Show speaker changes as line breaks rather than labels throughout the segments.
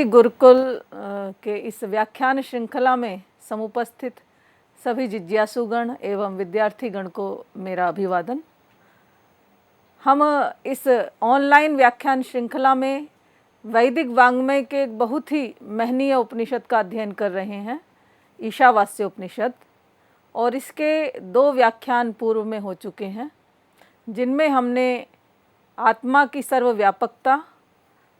गुरुकुल के इस व्याख्यान श्रृंखला में समुपस्थित सभी जिज्ञासुगण एवं विद्यार्थीगण को मेरा अभिवादन। हम इस ऑनलाइन व्याख्यान श्रृंखला में वैदिक वाङ्मय के एक बहुत ही महनीय उपनिषद का अध्ययन कर रहे हैं, ईशावास्य उपनिषद, और इसके 2 व्याख्यान पूर्व में हो चुके हैं, जिनमें हमने आत्मा की सर्वव्यापकता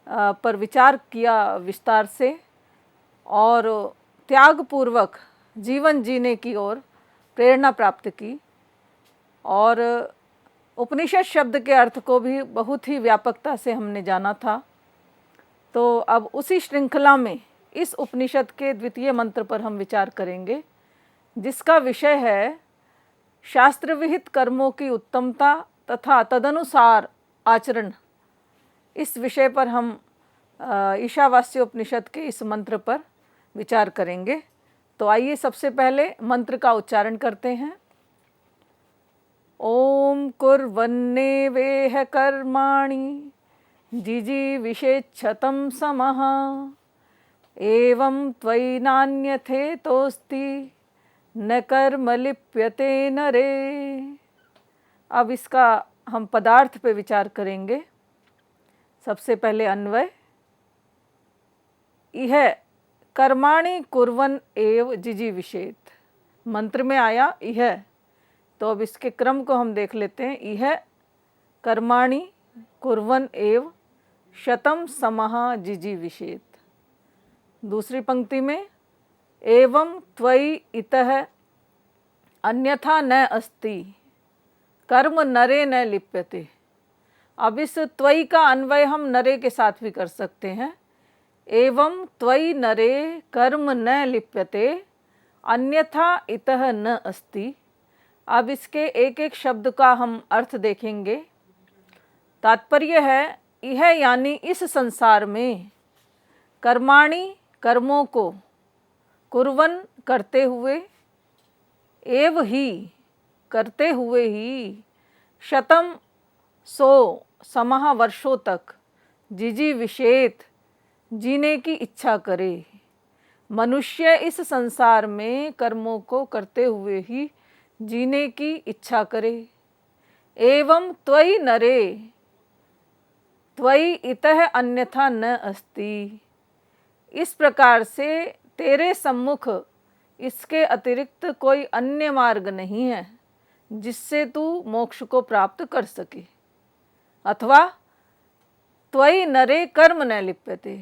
पर विचार किया विस्तार से और त्यागपूर्वक जीवन जीने की ओर प्रेरणा प्राप्त की, और उपनिषद शब्द के अर्थ को भी बहुत ही व्यापकता से हमने जाना था। तो अब उसी श्रृंखला में इस उपनिषद के द्वितीय मंत्र पर हम विचार करेंगे, जिसका विषय है शास्त्र विहित कर्मों की उत्तमता तथा तदनुसार आचरण। इस विषय पर हम ईशावास्य उपनिषद के इस मंत्र पर विचार करेंगे। तो आइए सबसे पहले मंत्र का उच्चारण करते हैं। ओम कुर्वन्नेवेह कर्माणि जिजीविषेच्छतं समः एवं त्वयि नान्यथेतोऽस्ति न कर्म लिप्यते नरे। अब इसका हम पदार्थ पे विचार करेंगे। सबसे पहले अन्वय। इह कर्माणि कुर्वन् एव जिजीविषेत्, मंत्र में आया इह, तो अब इसके क्रम को हम देख लेते हैं। इह कर्माणि कुर्वन् एव शतं समः जिजीविषेत्। दूसरी पंक्ति में एवं त्वयि इतः अन्यथा न अस्ति कर्म नरे न लिप्यते। अब इस त्वयि का अन्वय हम नरे के साथ भी कर सकते हैं। एवं त्वयि नरे कर्म न लिप्यते अन्यथा इतः न अस्ति। अब इसके एक एक शब्द का हम अर्थ देखेंगे। तात्पर्य है यह यानी इस संसार में कर्माणि कर्मों को कुर्वन करते हुए एव ही करते हुए ही शतम 100 समः वर्षों तक जिजीविषेत् जीने की इच्छा करे। मनुष्य इस संसार में कर्मों को करते हुए ही जीने की इच्छा करे। एवं त्वयि नरे त्वयि इतः अन्यथा न अस्ति। इस प्रकार से तेरे सम्मुख इसके अतिरिक्त कोई अन्य मार्ग नहीं है जिससे तू मोक्ष को प्राप्त कर सके। अथवा त्वयि नरे कर्म न लिप्यते,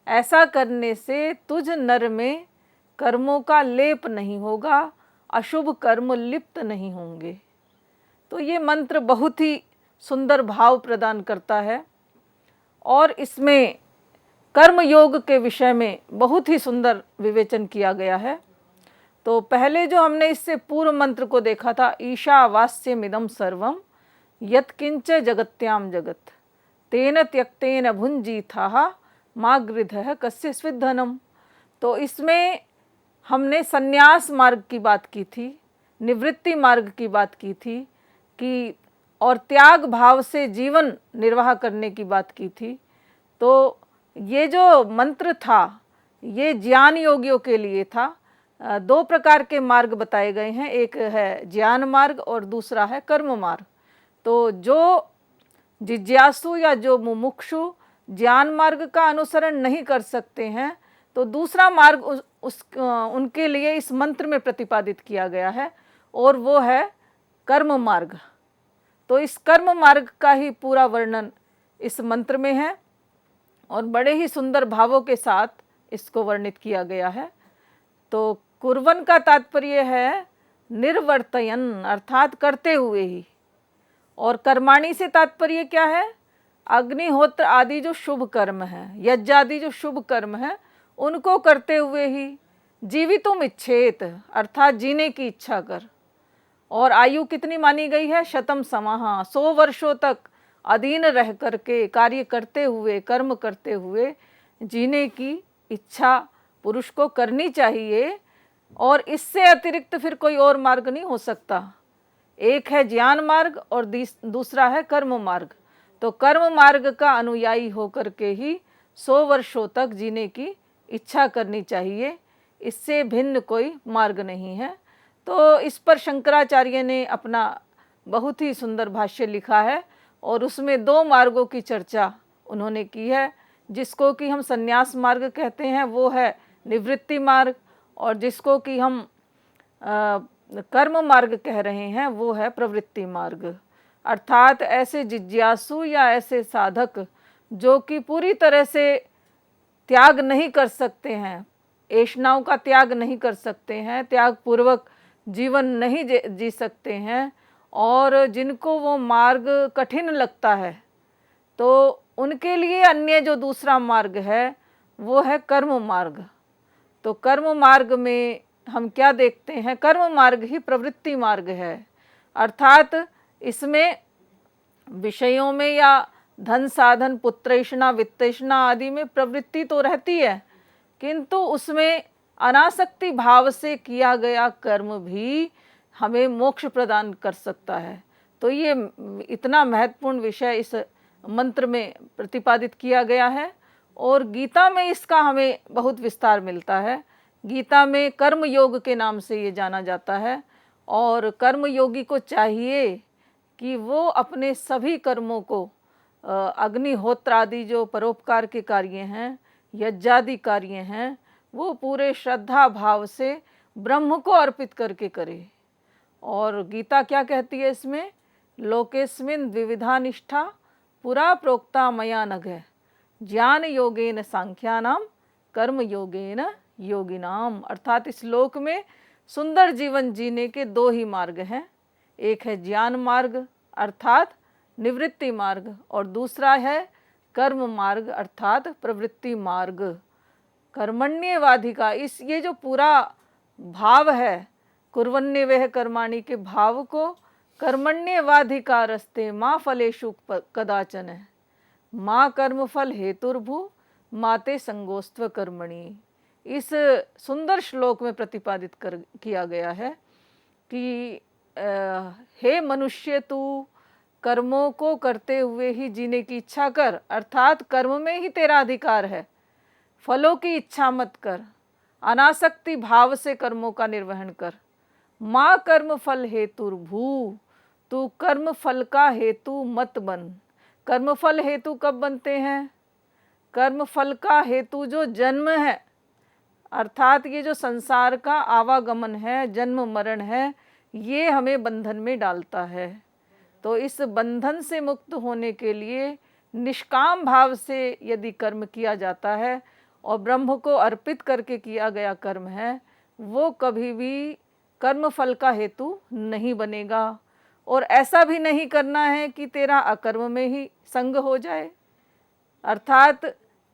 ऐसा करने से तुझ नर में कर्मों का लेप नहीं होगा, अशुभ कर्म लिप्त नहीं होंगे। तो ये मंत्र बहुत ही सुंदर भाव प्रदान करता है और इसमें कर्म योग के विषय में बहुत ही सुंदर विवेचन किया गया है। तो पहले जो हमने इससे पूर्व मंत्र को देखा था, ईशावास्यमिदं सर्वं यत्किंच जगत्याम जगत तेन त्यक्तेन भुञ्जीथाः मा गृधः कस्य स्विद्धनम। तो इसमें हमने संन्यास मार्ग की बात की थी, निवृत्ति मार्ग की बात की थी कि और त्याग भाव से जीवन निर्वाह करने की बात की थी। तो ये जो मंत्र था ये ज्ञान योगियों के लिए था। 2 प्रकार के मार्ग बताए गए हैं, एक है ज्ञान मार्ग और दूसरा है कर्म मार्ग। तो जो जिज्ञासु या जो मुमुक्षु ज्ञान मार्ग का अनुसरण नहीं कर सकते हैं, तो दूसरा मार्ग उनके लिए इस मंत्र में प्रतिपादित किया गया है और वो है कर्म मार्ग। तो इस कर्म मार्ग का ही पूरा वर्णन इस मंत्र में है और बड़े ही सुंदर भावों के साथ इसको वर्णित किया गया है। तो कुर्वन का तात्पर्य है निर्वर्तयन, अर्थात करते हुए ही, और कर्माणि से तात्पर्य क्या है? अग्निहोत्र आदि जो शुभ कर्म है, यज्ञ आदि जो शुभ कर्म है, उनको करते हुए ही जीवितुम इच्छेत, अर्थात जीने की इच्छा कर। और आयु कितनी मानी गई है? शतम समः, 100 वर्षों तक अधीन रह करके कार्य करते हुए, कर्म करते हुए जीने की इच्छा पुरुष को करनी चाहिए। और इससे अतिरिक्त फिर कोई और मार्ग नहीं हो सकता। एक है ज्ञान मार्ग और दूसरा है कर्म मार्ग। तो कर्म मार्ग का अनुयायी होकर के ही 100 वर्षों तक जीने की इच्छा करनी चाहिए, इससे भिन्न कोई मार्ग नहीं है। तो इस पर शंकराचार्य ने अपना बहुत ही सुंदर भाष्य लिखा है और उसमें 2 मार्गों की चर्चा उन्होंने की है। जिसको कि हम संन्यास मार्ग कहते हैं वो है निवृत्ति मार्ग, और जिसको कि हम कर्म मार्ग कह रहे हैं वो है प्रवृत्ति मार्ग। अर्थात ऐसे जिज्ञासु या ऐसे साधक जो कि पूरी तरह से त्याग नहीं कर सकते हैं, ऐष्णाओं का त्याग नहीं कर सकते हैं, त्याग पूर्वक जीवन नहीं जी सकते हैं, और जिनको वो मार्ग कठिन लगता है, तो उनके लिए अन्य जो दूसरा मार्ग है वो है कर्म मार्ग। तो कर्म मार्ग में हम क्या देखते हैं, कर्म मार्ग ही प्रवृत्ति मार्ग है। अर्थात इसमें विषयों में या धन साधन पुत्रैषणा वित्तैषणा आदि में प्रवृत्ति तो रहती है, किंतु उसमें अनासक्ति भाव से किया गया कर्म भी हमें मोक्ष प्रदान कर सकता है। तो ये इतना महत्वपूर्ण विषय इस मंत्र में प्रतिपादित किया गया है, और गीता में इसका हमें बहुत विस्तार मिलता है। गीता में कर्म योग के नाम से ये जाना जाता है, और कर्म योगी को चाहिए कि वो अपने सभी कर्मों को अग्निहोत्र आदि जो परोपकार के कार्य हैं, यज्ञादि कार्य हैं, वो पूरे श्रद्धा भाव से ब्रह्म को अर्पित करके करे। और गीता क्या कहती है इसमें, लोकेस्मिन् द्विविधा निष्ठा पुरा प्रोक्ता मया नघ, ज्ञान योगेन सांख्यानाम कर्म योगेन योगिनाम। अर्थात इस लोक में सुंदर जीवन जीने के 2 ही मार्ग हैं, एक है ज्ञान मार्ग अर्थात निवृत्ति मार्ग, और दूसरा है कर्म मार्ग अर्थात प्रवृत्ति मार्ग। कर्मण्येवाधिका, इस ये जो पूरा भाव है कुर्वन्येवः कर्माणि के भाव को कर्मण्येवाधिकारस्ते माँ फलेषु कदाचन, माँ कर्मफल हेतुर्भु माते संगोस्त्व कर्मणि। इस सुंदर श्लोक में प्रतिपादित किया गया है कि हे मनुष्य, तू कर्मों को करते हुए ही जीने की इच्छा कर, अर्थात कर्म में ही तेरा अधिकार है, फलों की इच्छा मत कर, अनासक्ति भाव से कर्मों का निर्वहन कर। माँ कर्म फल हेतुर्भू, तू कर्म फल का हेतु मत बन। कर्म फल हेतु कब बनते हैं, कर्म फल का हेतु जो जन्म है, अर्थात ये जो संसार का आवागमन है, जन्म मरण है, ये हमें बंधन में डालता है। तो इस बंधन से मुक्त होने के लिए निष्काम भाव से यदि कर्म किया जाता है और ब्रह्म को अर्पित करके किया गया कर्म है, वो कभी भी कर्म फल का हेतु नहीं बनेगा। और ऐसा भी नहीं करना है कि तेरा अकर्म में ही संग हो जाए, अर्थात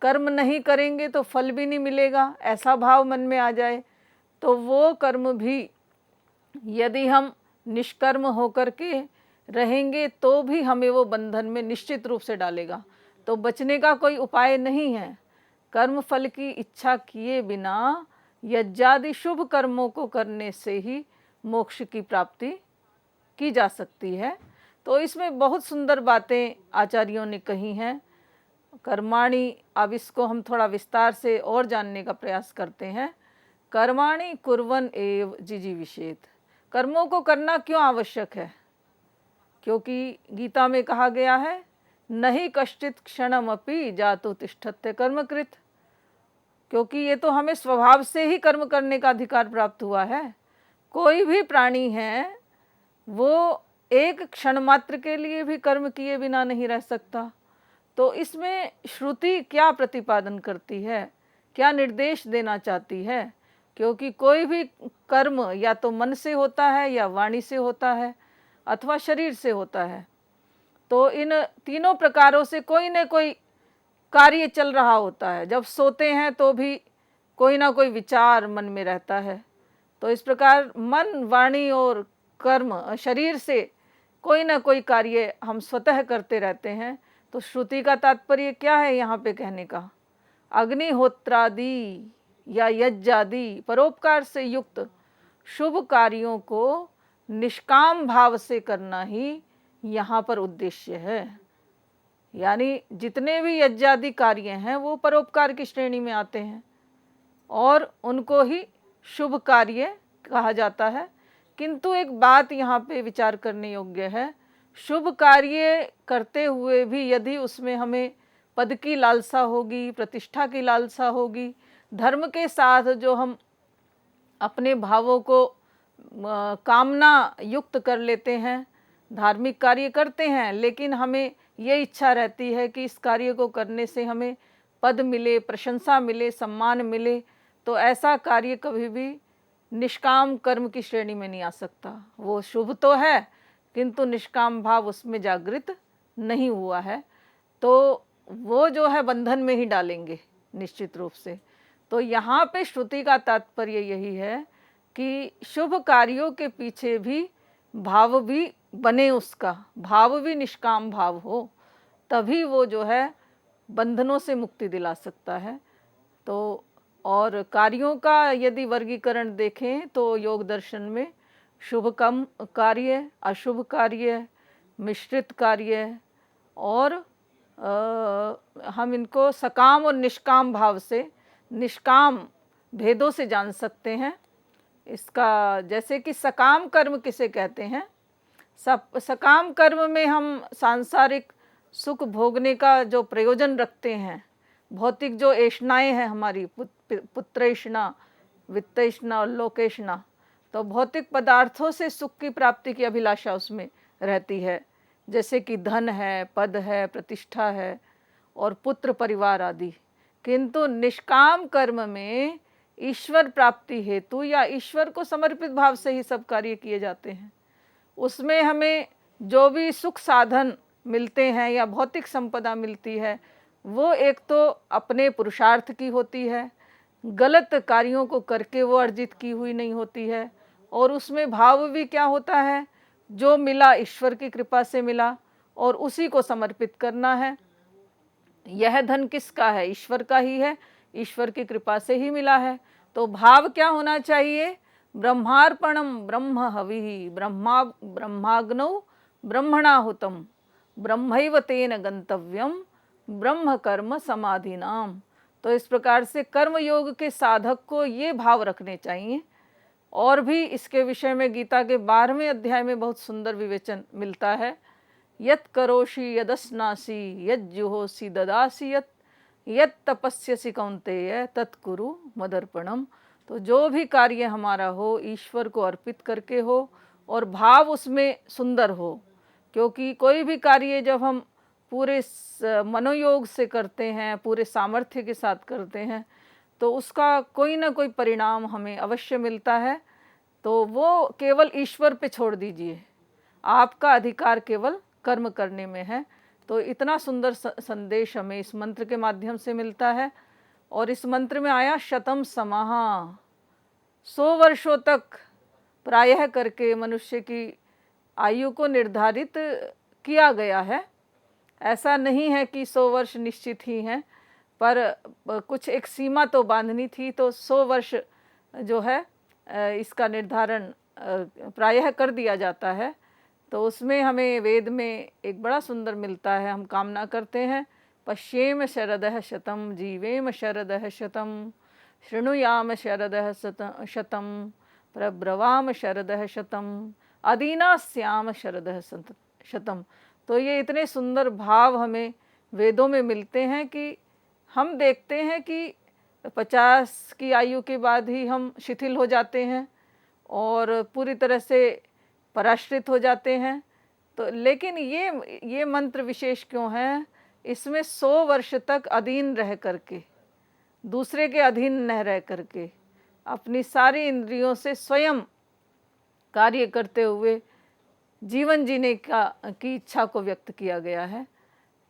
कर्म नहीं करेंगे तो फल भी नहीं मिलेगा, ऐसा भाव मन में आ जाए, तो वो कर्म भी यदि हम निष्कर्म होकर के रहेंगे तो भी हमें वो बंधन में निश्चित रूप से डालेगा। तो बचने का कोई उपाय नहीं है। कर्म फल की इच्छा किए बिना यज्ञादि शुभ कर्मों को करने से ही मोक्ष की प्राप्ति की जा सकती है। तो इसमें बहुत सुंदर बातें आचार्यों ने कही हैं। कर्माणि, अब इसको हम थोड़ा विस्तार से और जानने का प्रयास करते हैं। कर्माणि कुर्वन् एव जिजीविषेत्, कर्मों को करना क्यों आवश्यक है, क्योंकि गीता में कहा गया है नहीं कश्चित् क्षणमपि जातु तिष्ठत्य कर्मकृत्, क्योंकि ये तो हमें स्वभाव से ही कर्म करने का अधिकार प्राप्त हुआ है। कोई भी प्राणी है वो एक क्षण मात्र के लिए भी कर्म किए बिना नहीं रह सकता। तो इसमें श्रुति क्या प्रतिपादन करती है, क्या निर्देश देना चाहती है, क्योंकि कोई भी कर्म या तो मन से होता है या वाणी से होता है अथवा शरीर से होता है। तो इन तीनों प्रकारों से कोई न कोई कार्य चल रहा होता है। जब सोते हैं तो भी कोई ना कोई विचार मन में रहता है। तो इस प्रकार मन, वाणी और कर्म, शरीर से कोई ना कोई कार्य हम स्वतः करते रहते हैं। तो श्रुति का तात्पर्य क्या है यहाँ पे कहने का, अग्निहोत्रादि या यज्ञादि परोपकार से युक्त शुभ कार्यों को निष्काम भाव से करना ही यहाँ पर उद्देश्य है। यानी जितने भी यज्ञादि कार्य हैं वो परोपकार की श्रेणी में आते हैं और उनको ही शुभ कार्य कहा जाता है। किंतु एक बात यहाँ पे विचार करने योग्य है, शुभ कार्य करते हुए भी यदि उसमें हमें पद की लालसा होगी, प्रतिष्ठा की लालसा होगी, धर्म के साथ जो हम अपने भावों को कामना युक्त कर लेते हैं, धार्मिक कार्य करते हैं, लेकिन हमें ये इच्छा रहती है कि इस कार्य को करने से हमें पद मिले, प्रशंसा मिले, सम्मान मिले, तो ऐसा कार्य कभी भी निष्काम कर्म की श्रेणी में नहीं आ सकता। वो शुभ तो है किंतु निष्काम भाव उसमें जागृत नहीं हुआ है, तो वो जो है बंधन में ही डालेंगे निश्चित रूप से। तो यहाँ पे श्रुति का तात्पर्य यही है कि शुभ कार्यों के पीछे भी भाव भी बने, उसका भाव भी निष्काम भाव हो, तभी वो जो है बंधनों से मुक्ति दिला सकता है। तो और कार्यों का यदि वर्गीकरण देखें तो योग दर्शन में शुभ कम कार्य, अशुभ कार्य, मिश्रित कार्य और हम इनको सकाम और निष्काम भाव से, निष्काम भेदों से जान सकते हैं। इसका जैसे कि सकाम कर्म किसे कहते हैं, सकाम कर्म में हम सांसारिक सुख भोगने का जो प्रयोजन रखते हैं, भौतिक जो ऐष्णाएँ हैं हमारी, पुत्रैष्णा, वित्तैष्णा और लोकेष्णा, तो भौतिक पदार्थों से सुख की प्राप्ति की अभिलाषा उसमें रहती है, जैसे कि धन है, पद है, प्रतिष्ठा है और पुत्र परिवार आदि। किंतु निष्काम कर्म में ईश्वर प्राप्ति हेतु या ईश्वर को समर्पित भाव से ही सब कार्य किए जाते हैं। उसमें हमें जो भी सुख साधन मिलते हैं या भौतिक संपदा मिलती है, वो एक तो अपने पुरुषार्थ की होती है, गलत कार्यों को करके वो अर्जित की हुई नहीं होती है, और उसमें भाव भी क्या होता है, जो मिला ईश्वर की कृपा से मिला और उसी को समर्पित करना है। यह धन किसका है, ईश्वर का ही है, ईश्वर की कृपा से ही मिला है। तो भाव क्या होना चाहिए, ब्रह्मार्पणम ब्रह्म हविः ब्रह्माग्नौ ब्रह्मणाहुतम ब्रह्मैव तेन गंतव्यम ब्रह्म कर्म समाधिनाम। तो इस प्रकार से कर्म योग के साधक को ये भाव रखने चाहिए। और भी इसके विषय में गीता के 12वें अध्याय में बहुत सुंदर विवेचन मिलता है। यत् करोषि यदस्नासि यज्जुहोसि ददासि यत् तपस्यसि कौन्तेय तत्कुरु मदर्पणम। तो जो भी कार्य हमारा हो ईश्वर को अर्पित करके हो और भाव उसमें सुंदर हो, क्योंकि कोई भी कार्य जब हम पूरे मनोयोग से करते हैं, पूरे सामर्थ्य के साथ करते हैं, तो उसका कोई ना कोई परिणाम हमें अवश्य मिलता है। तो वो केवल ईश्वर पे छोड़ दीजिए, आपका अधिकार केवल कर्म करने में है। तो इतना सुंदर संदेश हमें इस मंत्र के माध्यम से मिलता है। और इस मंत्र में आया शतम समाह, 100 वर्षों तक प्रायः करके मनुष्य की आयु को निर्धारित किया गया है। ऐसा नहीं है कि 100 वर्ष निश्चित ही हैं, पर कुछ एक सीमा तो बांधनी थी, तो 100 वर्ष जो है इसका निर्धारण प्रायः कर दिया जाता है। तो उसमें हमें वेद में एक बड़ा सुंदर मिलता है। हम कामना करते हैं, पश्येम शरदः शतम जीवेम शरदः शतम शृणुयाम शरदः शतम प्रब्रवाम शरदः शतम अदीनास्याम शरदः शतम। तो ये इतने सुंदर भाव हमें वेदों में मिलते हैं कि हम देखते हैं कि 50 की आयु के बाद ही हम शिथिल हो जाते हैं और पूरी तरह से पराश्रित हो जाते हैं। तो लेकिन ये मंत्र विशेष क्यों है, इसमें 100 वर्ष तक अधीन रह करके, दूसरे के अधीन न रह करके, अपनी सारी इंद्रियों से स्वयं कार्य करते हुए जीवन जीने की इच्छा को व्यक्त किया गया है।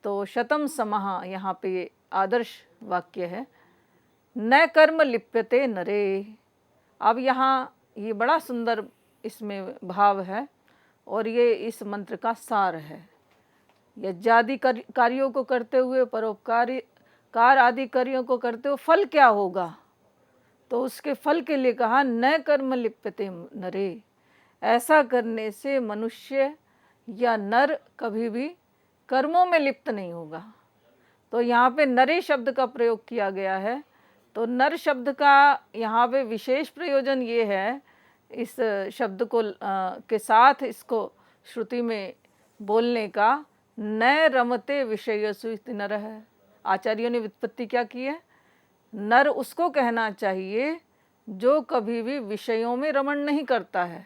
तो शतम समाह यहाँ पे आदर्श वाक्य है। न कर्म लिप्यते नरे। अब यहाँ ये बड़ा सुंदर इसमें भाव है और ये इस मंत्र का सार है। यज्ञादि कार्यों को करते हुए, परोपकार आदि कार्यों को करते हुए फल क्या होगा, तो उसके फल के लिए कहा न कर्म लिप्यते नरे। ऐसा करने से मनुष्य या नर कभी भी कर्मों में लिप्त नहीं होगा। तो यहाँ पे नरे शब्द का प्रयोग किया गया है। तो नर शब्द का यहाँ पे विशेष प्रयोजन ये है, इस शब्द को के साथ इसको श्रुति में बोलने का, न रमते विषयसु इति नरः है। आचार्यों ने व्युत्पत्ति क्या की है? नर उसको कहना चाहिए जो कभी भी विषयों में रमण नहीं करता है।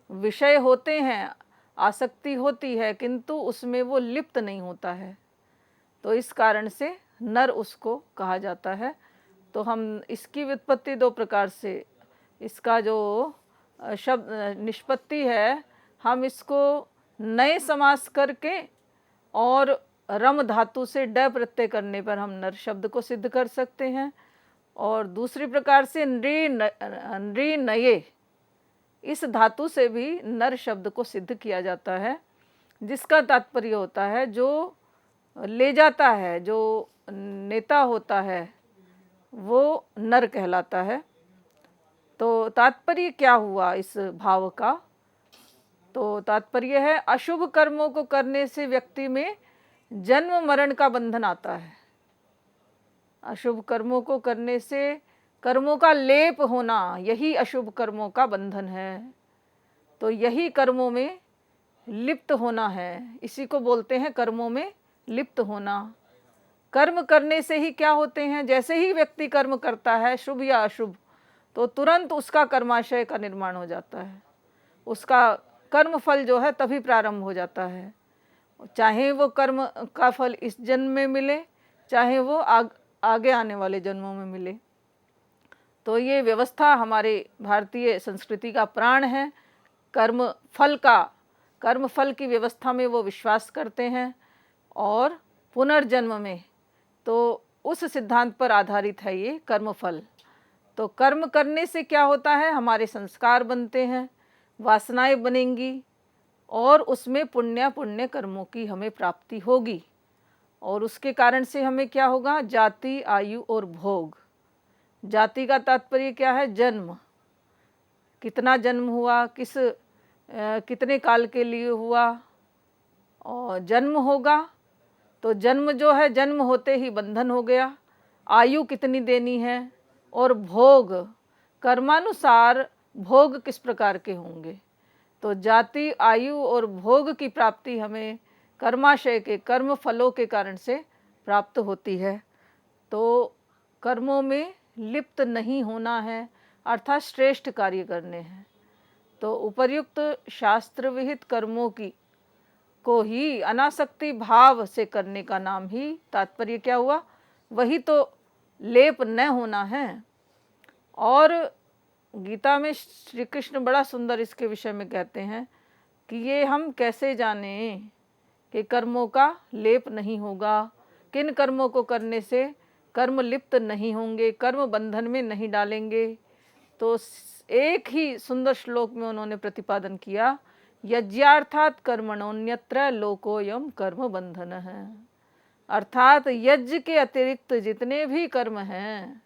विषय होते हैं, आसक्ति होती है, किंतु उसमें वो लिप्त नहीं होता है। तो इस कारण से नर उसको कहा जाता है। तो हम इसकी व्युत्पत्ति दो प्रकार से, इसका जो शब्द निष्पत्ति है, हम इसको नए समास करके और रम धातु से ड प्रत्यय करने पर हम नर शब्द को सिद्ध कर सकते हैं। और दूसरी प्रकार से नृ नये, इस धातु से भी नर शब्द को सिद्ध किया जाता है, जिसका तात्पर्य होता है जो ले जाता है, जो नेता होता है, वो नर कहलाता है। तो तात्पर्य क्या हुआ इस भाव का? तो तात्पर्य है, अशुभ कर्मों को करने से व्यक्ति में जन्म मरण का बंधन आता है। अशुभ कर्मों को करने से कर्मों का लेप होना, यही अशुभ कर्मों का बंधन है। तो यही कर्मों में लिप्त होना है, इसी को बोलते हैं कर्मों में लिप्त होना। कर्म करने से ही क्या होते हैं, जैसे ही व्यक्ति कर्म करता है, शुभ या अशुभ, तो तुरंत उसका कर्माशय का निर्माण हो जाता है। उसका कर्म फल जो है तभी प्रारंभ हो जाता है, चाहे वो कर्म का फल इस जन्म में मिले, चाहे वो आगे आने वाले जन्मों में मिले। तो ये व्यवस्था हमारे भारतीय संस्कृति का प्राण है। कर्म फल की व्यवस्था में वो विश्वास करते हैं, और पुनर्जन्म में, तो उस सिद्धांत पर आधारित है ये कर्म फल। तो कर्म करने से क्या होता है, हमारे संस्कार बनते हैं, वासनाएं बनेंगी, और उसमें पुण्य कर्मों की हमें प्राप्ति होगी। और उसके कारण से हमें क्या होगा, जाति, आयु और भोग। जाति का तात्पर्य क्या है, जन्म, कितना जन्म हुआ, कितने काल के लिए हुआ, और जन्म होगा तो जन्म जो है, जन्म होते ही बंधन हो गया। आयु कितनी देनी है, और भोग, कर्मानुसार भोग किस प्रकार के होंगे। तो जाति, आयु और भोग की प्राप्ति हमें कर्माशय के, कर्म फलों के कारण से प्राप्त होती है। तो कर्मों में लिप्त नहीं होना है, अर्थात श्रेष्ठ कार्य करने हैं। तो उपर्युक्त शास्त्र विहित कर्मों को ही अनासक्ति भाव से करने का नाम ही तात्पर्य क्या हुआ, वही तो लेप न होना है। और गीता में श्री कृष्ण बड़ा सुंदर इसके विषय में कहते हैं कि ये हम कैसे जाने कि कर्मों का लेप नहीं होगा, किन कर्मों को करने से कर्म लिप्त नहीं होंगे, कर्म बंधन में नहीं डालेंगे। तो एक ही सुंदर श्लोक में उन्होंने प्रतिपादन किया, यज्ञार्थात कर्मणोन्यत्र लोकोयम कर्म बंधन है। अर्थात यज्ञ के अतिरिक्त जितने भी कर्म हैं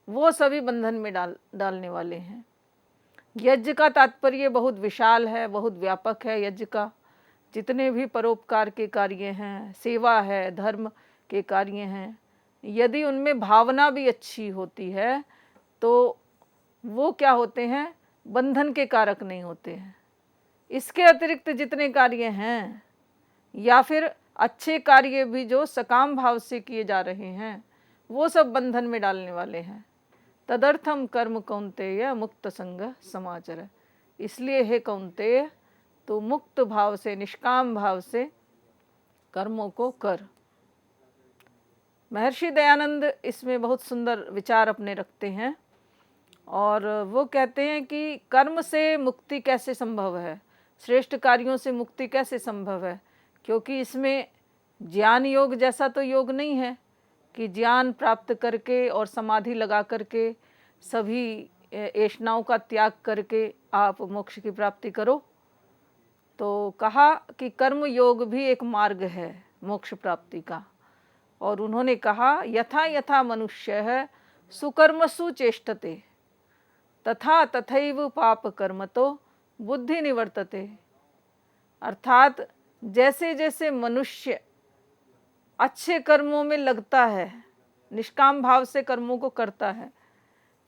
वो सभी बंधन में डालने वाले हैं। यज्ञ का तात्पर्य बहुत विशाल है, बहुत व्यापक है। यज्ञ का जितने भी परोपकार के कार्य हैं, सेवा है, धर्म के कार्य हैं, यदि उनमें भावना भी अच्छी होती है तो वो क्या होते हैं, बंधन के कारक नहीं होते हैं। इसके अतिरिक्त जितने कार्य हैं, या फिर अच्छे कार्य भी जो सकाम भाव से किए जा रहे हैं, वो सब बंधन में डालने वाले हैं। तदर्थम कर्म कौन्तेय मुक्त संग समाचर। इसलिए हे कौन्तेय, तो मुक्त भाव से, निष्काम भाव से कर्मों को कर। महर्षि दयानंद इसमें बहुत सुंदर विचार अपने रखते हैं, और वो कहते हैं कि कर्म से मुक्ति कैसे संभव है, श्रेष्ठ कार्यों से मुक्ति कैसे संभव है। क्योंकि इसमें ज्ञान योग जैसा तो योग नहीं है कि ज्ञान प्राप्त करके और समाधि लगा करके सभी ऐष्णाओं का त्याग करके आप मोक्ष की प्राप्ति करो। तो कहा कि कर्म योग भी एक मार्ग है मोक्ष प्राप्ति का। और उन्होंने कहा, यथा यथा मनुष्य है सुकर्मसु चेष्टते तथा तथैव पाप कर्म तो बुद्धि निवर्तते। अर्थात जैसे जैसे मनुष्य अच्छे कर्मों में लगता है, निष्काम भाव से कर्मों को करता है,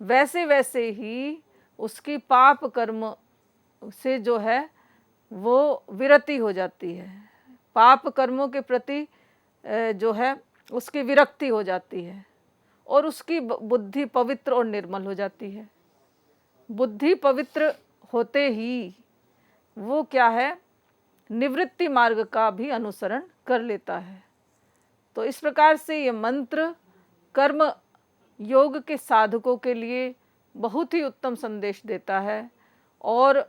वैसे वैसे ही उसकी पाप कर्म से जो है वो विरति हो जाती है। पाप कर्मों के प्रति जो है उसकी विरक्ति हो जाती है और उसकी बुद्धि पवित्र और निर्मल हो जाती है। बुद्धि पवित्र होते ही वो क्या है, निवृत्ति मार्ग का भी अनुसरण कर लेता है। तो इस प्रकार से ये मंत्र कर्म योग के साधकों के लिए बहुत ही उत्तम संदेश देता है और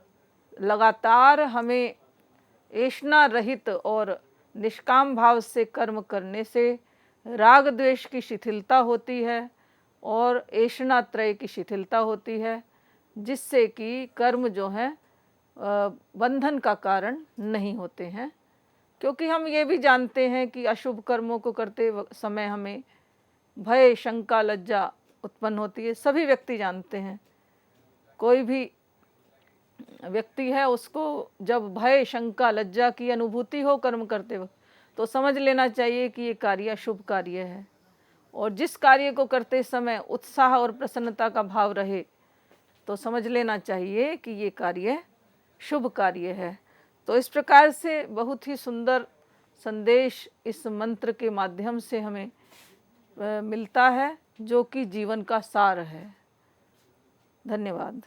लगातार हमें ऐषणा रहित और निष्काम भाव से कर्म करने से राग द्वेष की शिथिलता होती है और ऐषणा त्रय की शिथिलता होती है, जिससे कि कर्म जो है बंधन का कारण नहीं होते हैं। क्योंकि हम ये भी जानते हैं कि अशुभ कर्मों को करते समय हमें भय, शंका, लज्जा उत्पन्न होती है। सभी व्यक्ति जानते हैं, कोई भी व्यक्ति है उसको जब भय, शंका, लज्जा की अनुभूति हो कर्म करते वक्त, तो समझ लेना चाहिए कि ये कार्य शुभ कार्य है। और जिस कार्य को करते समय उत्साह और प्रसन्नता का भाव रहे, तो समझ लेना चाहिए कि ये कार्य शुभ कार्य है। तो इस प्रकार से बहुत ही सुंदर संदेश इस मंत्र के माध्यम से हमें मिलता है, जो कि जीवन का सार है। धन्यवाद।